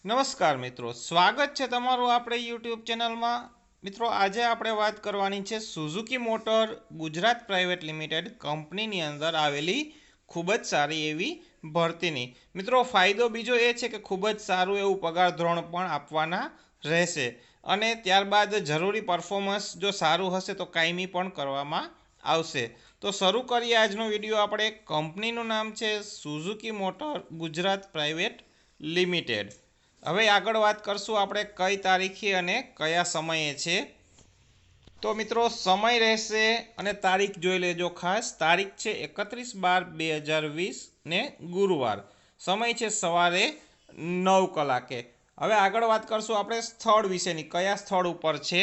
નમસ્કાર મિત્રો, સ્વાગત છે તમારું આપણે યુટ્યુબ ચેનલમાં। મિત્રો, આજે આપણે વાત કરવાની છે Suzuki motor Gujarat private limited કંપનીની અંદર આવેલી ખૂબ જ સારી એવી ભરતીની। મિત્રો, ફાયદો બીજો એ છે કે ખૂબ જ સારું એવું પગાર ધોરણ પણ આપવાના રહેશે અને ત્યારબાદ જરૂરી પરફોર્મન્સ જો સારું હશે તો કાયમી પણ કરવામાં આવશે। તો શરૂ કરીએ આજનો વિડીયો। આપણે કંપનીનું નામ છે Suzuki motor Gujarat private limited. હવે આગળ વાત કરશું આપણે કઈ તારીખે અને કયા સમયે છે। તો મિત્રો, સમય રહેશે અને તારીખ જોઈ લેજો ખાસ। તારીખ છે 31/12/2020 ને ગુરુવાર। સમય છે સવારે 9 કલાકે। હવે આગળ વાત કરશું આપણે સ્થળ વિશેની, કયા સ્થળ ઉપર છે।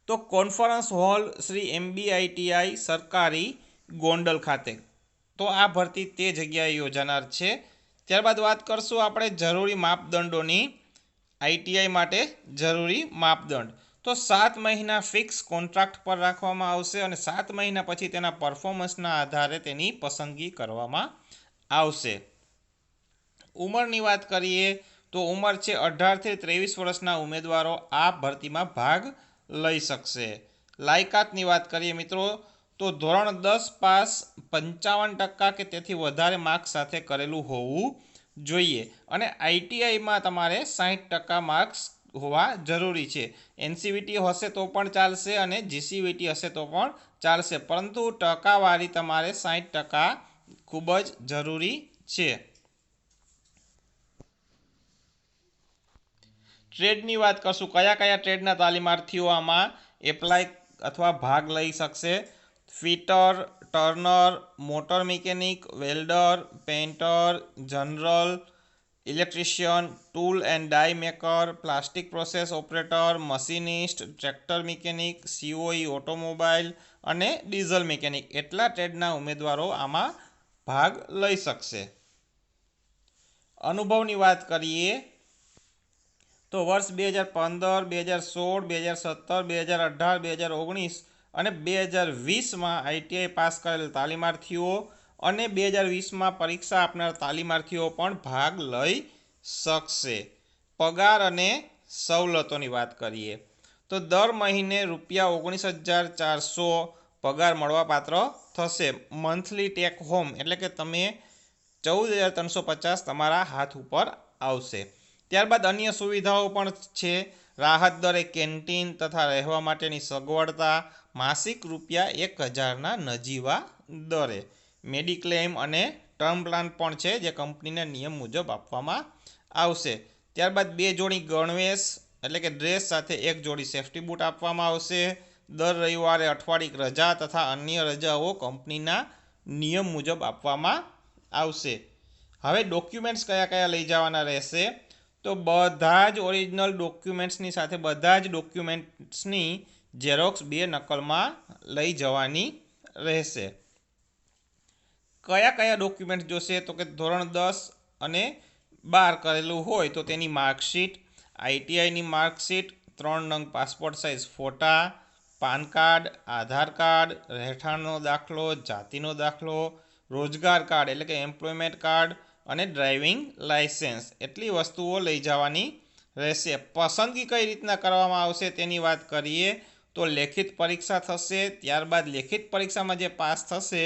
તો કોન્ફરન્સ હોલ શ્રી MBITI સરકારી ગોંડલ ખાતે। તો આ ભરતી તે જગ્યાએ યોજાનાર છે। ત્યારબાદ વાત કરશું આપણે જરૂરી માપદંડોની। ITI માટે જરૂરી માપદંડ તો 7 મહિના ફિક્સ કોન્ટ્રાક્ટ પર રાખવામાં આવશે અને 7 મહિના પછી તેના પરફોર્મન્સના આધારે તેની પસંદગી કરવામાં આવશે। ઉંમરની વાત કરીએ તો ઉંમર છે 18 થી 23 વર્ષના ઉમેદવારો આ ભરતીમાં ભાગ લઈ શકશે। લાયકાતની વાત કરીએ મિત્રો તો ધોરણ 10 પાસ 55% કે તેથી વધારે માર્ક્સ સાથે કરેલું હોવું જોઈએ અને ITIમાં તમારે 60% માર્ક્સ હોવા જરૂરી છે। NCVT હશે તો પણ ચાલશે અને GCVT હશે તો પણ ચાલશે, પરંતુ ટકાવારી તમારે 60% ખૂબ જ જરૂરી છે। ટ્રેડની વાત કરશું, કયા કયા ટ્રેડના તાલીમાર્થીઓ આમાં એપ્લાય અથવા ભાગ લઈ શકશે। Fitter, turner, motor mechanic, welder, painter, general electrician, tool and die maker, plastic process operator, machinist, tractor mechanic, COE automobile અને ડીઝલ મિકેનિક એટલા ટ્રેડના ઉમેદવારો આમાં ભાગ લઈ શકશે। અનુભવની વાત કરીએ તો વર્ષ 2015, 2016, 2017, 2018, 2019 અને 2020માં ITI પાસ કરેલ તાલીમાર્થીઓ અને 2020માં પરીક્ષા આપનાર તાલીમાર્થીઓ પણ ભાગ લઈ શકશે। પગાર અને સવલતોની વાત કરીએ તો દર મહિને ₹19,400 પગાર મળવાપાત્ર થશે। મંથલી ટેક હોમ એટલે કે તમે 14,350 તમારા હાથ ઉપર આવશે। ત્યારબાદ અન્ય સુવિધાઓ પણ છે। રાહત દરે કેન્ટીન તથા રહેવા માટેની સગવડતા, માસિક ₹1,000ના નજીવા દરે। મેડિક્લેમ અને ટર્મ પ્લાન પણ છે જે કંપનીના નિયમ મુજબ આપવામાં આવશે। ત્યારબાદ 2 જોડી ગણવેશ એટલે કે ડ્રેસ સાથે 1 જોડી સેફ્ટી બૂટ આપવામાં આવશે। દર રવિવારે અઠવાડિક રજા તથા અન્ય રજાઓ કંપનીના નિયમ મુજબ આપવામાં આવશે। હવે ડોક્યુમેન્ટ્સ કયા કયા લઈ જવાના રહેશે તો બધા જ ઓરિજિનલ ડોક્યુમેન્ટ્સની સાથે બધા જ ડોક્યુમેન્ટ્સની ઝેરોક્સ 2 નકલમાં લઈ જવાની રહેશે। કયા કયા ડોક્યુમેન્ટ જોશે તો કે ધોરણ 10 અને 12 કરેલું હોય તો તેની માર્કશીટ, ITIની માર્કશીટ, 3 નંગ પાસપોર્ટ સાઇઝ ફોટા, પાન કાર્ડ, આધાર કાર્ડ, રહેઠાણનો દાખલો, જાતિનો દાખલો, રોજગાર કાર્ડ એટલે કે એમ્પ્લોયમેન્ટ કાર્ડ અને ડ્રાઇવિંગ લાયસન્સ એટલી વસ્તુઓ લઈ જવાની રહેશે। પસંદગી કઈ રીતના કરવામાં આવશે તેની વાત કરીએ તો લેખિત પરીક્ષા થશે। ત્યારબાદ લેખિત પરીક્ષામાં જે પાસ થશે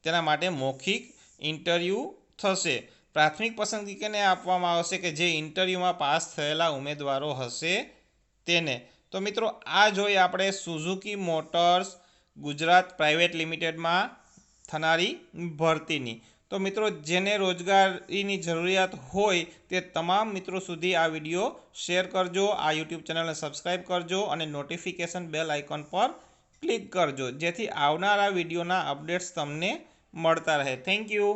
તેના માટે મૌખિક ઇન્ટરવ્યૂ થશે। પ્રાથમિક પસંદગી કેને આપવામાં આવશે કે જે ઇન્ટરવ્યૂમાં પાસ થયેલા ઉમેદવારો હશે તેને। તો મિત્રો, આ જોઈએ આપણે સુઝુકી મોટર્સ ગુજરાત પ્રાઇવેટ લિમિટેડમાં થનારી ભરતીની। તો મિત્રો, જેને રોજગારીની જરૂરિયાત હોય તે તમામ મિત્રો સુધી આ વિડીયો શેર કરજો, આ યુટ્યુબ ચેનલને સબસ્ક્રાઈબ કરજો અને નોટિફિકેશન બેલ આઇકોન પર ક્લિક કરજો જેથી આવનારા વિડીયોના અપડેટ્સ તમને મળતા રહે। Thank you.